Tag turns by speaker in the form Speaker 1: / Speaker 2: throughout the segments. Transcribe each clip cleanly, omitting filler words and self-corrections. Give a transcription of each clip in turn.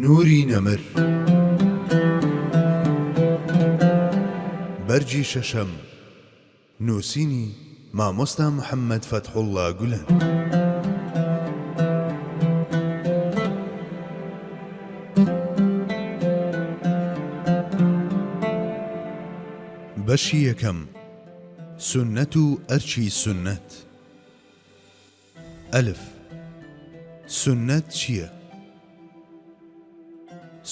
Speaker 1: نوری نەمر بەرجی شەشەم نووسینی مامۆستا محەممەد فەتحوڵڵا گولەن. بەشی یەکەم سنەت و ئەرچی سنەت. ئەلف سنەت چییە؟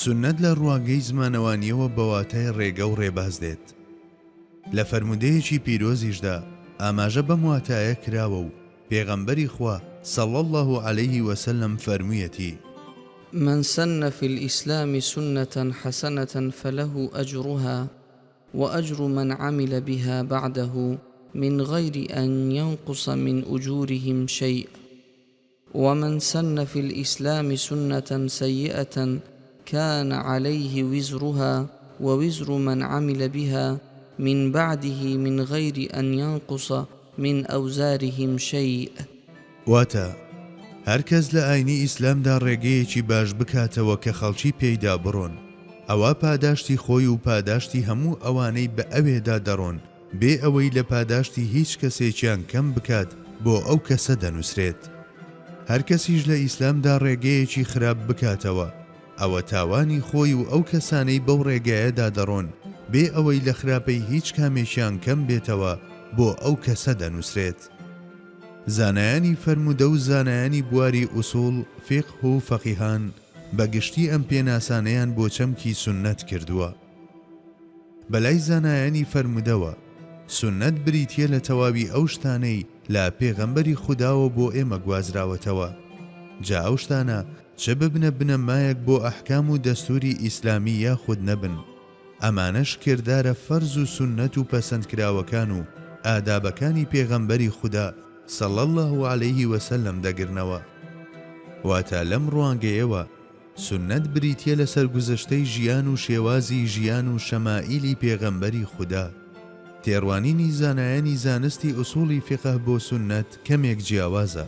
Speaker 1: سنەت لە ڕواگەی زمانەوانیەوە بە واتای ڕێگە و ڕێباز دێت. لە فەرمودەیەکی پیرۆزیشدا ئاماژە بەم واتایە کراوە و پێغەمبەری خوا صلی الله عليه وسلم فەرموویەتی:
Speaker 2: من سن في الإسلام سنة حسنة فله أجرها وأجر من عمل بها بعده من غير أن ينقص من أجورهم شيء ومن سن في الإسلام سنة سيئة كان عليه وزرها ووزر من عمل بها من بعده من غير أن ينقص من أوزارهم شيء.
Speaker 1: واتا هەرکەس لە ئاینی ئیسلامدا ڕێگەیەکی باش بکاتەوە کە خەڵکی پێیدا بڕۆن، ئەوە پاداشتی خۆی و پاداشتی هەموو ئەوانەی بە ئەوێدا دەڕۆن بێ ئەوەی لە پاداشتی هیچ کەسێکیان کەم بکات بۆ ئەو کەسە دەنووسرێت. هەر کەسیش لە ئیسلامدا ڕێگەیەکی خراپ بکاتەوە، ئەوە تاوانی خۆی و ئەو کەسانەی بەو ڕێگایەدا دەڕۆن بێ ئەوەی لە خراپەی هیچ کامێکیان کەم بێتەوە بۆ ئەو کەسە دەنووسرێت. زانایانی فەرمودە و زانایانی بواری ئوسوڵ، فیقه و فەقیهان بەگشتی ئەم پێناسانەیان بۆ چەمکی سنەت کردووە. بەلای زانایانی فەرمودەوە سنەت بریتیە لە تەواوی ئەو شتانەی لە پێغەمبەری خوداوە بۆ ئێمە گوازراوەتەوە، جا ئەو شتانە چ ببنە بنەمایەک بۆ ئەحکام و دەستوری ئیسلامی یاخود نەبن، ئەمانەش کردارە فەرز و سنەت و پەسەندکراوەکان و ئادابەکانی پێغەمبەری خودا صلی الله عليه وسلم دەگرنەوە. واتە لەم ڕوانگەیەوە سنەت بریتیە لە سەرگوزەشتەی ژیان و شێوازی ژیان و شەمائیلی پێغەمبەری خودا. تێڕوانینی زانایانی زانستی ئوسوڵی فقه بۆ سنەت کەمێک جیاوازە.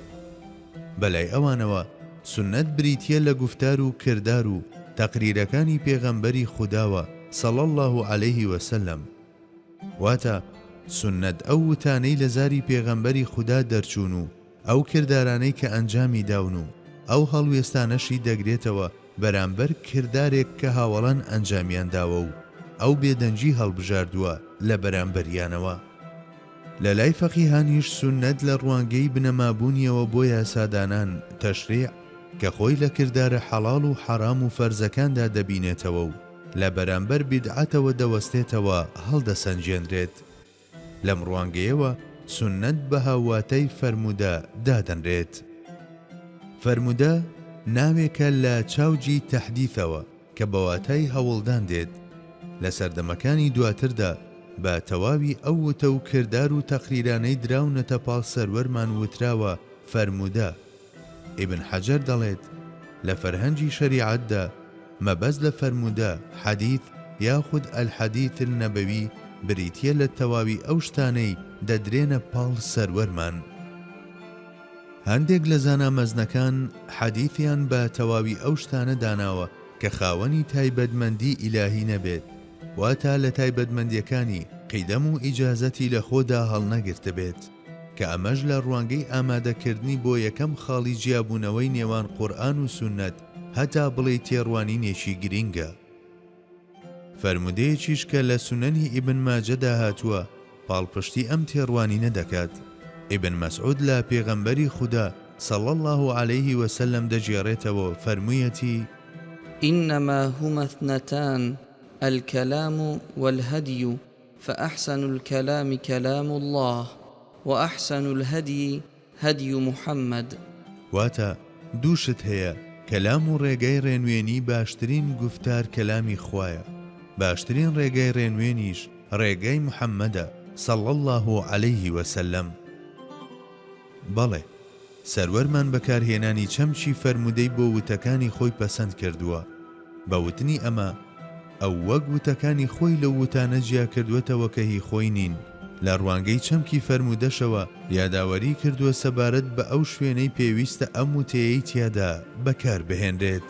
Speaker 1: بەلای ئەوانەوە سنەت بریتیە لە گفتار و کردار و تەقریرەکانی پێغەمبەری خوداوە صلی الله عليه وسلم. واتە سنەت ئەو وتانەی لە زاری پێغەمبەری خودا دەرچوون و ئەو کردارانەی کە ئەنجامی داون و ئەو هەڵوێستانەشی دەگرێتەوە بەرامبەر کردارێک کە هاوڵان ئەنجامیان داوە و ئەو بێدەنجی هەڵبژاردووە لە بەرامبەریانەوە. لە لای فەقیهانیش سنەت لە ڕوانگەی بنەمابوونیەوە بۆ یاسادانان تەشریع کە خۆی لە کردارە حەڵاڵ و حەرام و فەرزەکاندا دەبینێتەوە و لە بەرامبەر بیدعەتەوە دەوەستێتەوە هەڵدەسەنجێنرێت. لەم ڕوانگەیەوە سنەت بە هاواتەی فەرمودە دادەنرێت. فەرمودە ناوێکە لە چاوجی تەحدیثەوە کە بە واتای هەوڵدان دێت. لە سەردەمەکانی دواتردا بە تەواوی ئەو وتە و کردار و تەقریرانەی دراونەتە پاڵ سەروەرمان وتراوە فەرمودە. ئیبن حەجەر دەڵێت لە فەرهەنگی شەریعەتدا مەبەست لە فەرمودە حەدیث یاخود ئەلحەدیث النەبەوی بریتیە لە تەواوی ئەو شتانەی دەدرێنە پاڵ سەروەرمان. هەندێک لە زانامەزنەکان حەدیثیان بە تەواوی ئەو شتانە داناوە کە خاوەنی تایبەتمەندی ئیلاهی نەبێت، واتە لە تایبەتمەندیەکانی قیدەم و ئیجازەتی لە خۆدا هەڵنەگرتە بێت، کە ئەمەش لە ڕوانگەی ئامادەکردنی بۆ یەکەم خاڵی جیابوونەوەی نێوان قورئان و سنەت هەتا بڵێ تێڕوانینێکی گرینگە. فەرمودەیەکیش کە لە سونەنی ئیبن ماجەدا هاتووە پاڵپشتی ئەم تێڕوانینە دەکات. ئیبن مەسعود لە پێغەمبەری خودا صلی الله عليه وسلم دەجێڕێتەوە فەرموویەتی:
Speaker 2: إنما هما اثنتان الكلام والهدي فأحسن الكلام كلام الله وأحسن الهدي هدي محمد.
Speaker 1: واتە دووشت هەیە، کەلام و ڕێگای ڕێنوێنی باشترین گفتار کەلامی خوایە، باشترین ڕێگای ڕێنوێنیش ڕێگای محەممەدە صلی الله عليه وسلم. بەڵێ سەروەرمان بەکارهێنانی چەمچی فەرمودەی بۆ وتەکانی خۆی پەسەند کردووە. بە وتنی ئەمە ئەو وەک وتەکانی خۆی لە وتانە جیا کردوێتەوە کە هی خۆی نین. لە ڕوانگەی چەمکی فەرمودەشەوە یاداوەری کردووە سەبارەت بە ئەو شوێنەی پێویستە ئەم وتەیەی تیادا بەکار بهێنرێت.